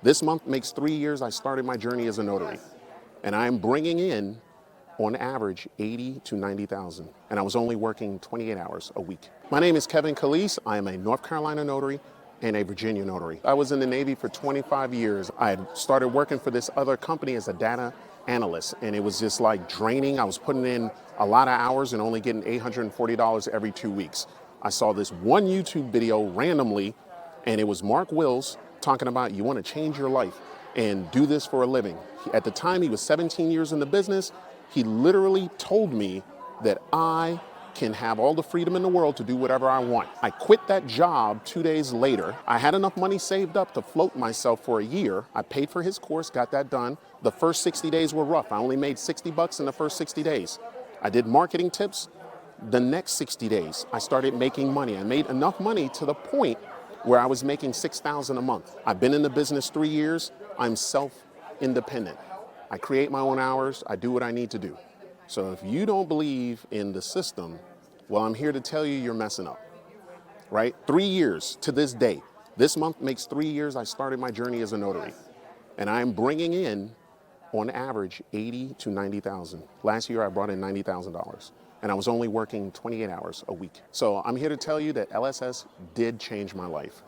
This month makes 3 years I started my journey as a notary, and I'm bringing in, on average, 80 to 90,000, and I was only working 28 hours a week. My name is Kevin Calise. I am a North Carolina notary and a Virginia notary. I was in the Navy for 25 years. I had started working for this other company as a data analyst, and it was just like draining. I was putting in a lot of hours and only getting $840 every 2 weeks. I saw this one YouTube video randomly, and it was Mark Wills talking about, you want to change your life and do this for a living. At the time, he was 17 years in the business. He literally told me that I can have all the freedom in the world to do whatever I want. I quit that job 2 days later. I had enough money saved up to float myself for a year. I paid for his course, got that done. The first 60 days were rough. I only made 60 bucks in the first 60 days. I did marketing tips. The next 60 days, I started making money. I made enough money to the point where I was making $6,000 a month. I've been in the business 3 years. I'm self-independent. I create my own hours. I do what I need to do. So if you don't believe in the system, well, I'm here to tell you you're messing up, right? 3 years to this day. This month makes 3 years I started my journey as a notary. And I'm bringing in, on average, 80 to 90,000. Last year, I brought in $90,000. And I was only working 28 hours a week. So I'm here to tell you that LSS did change my life.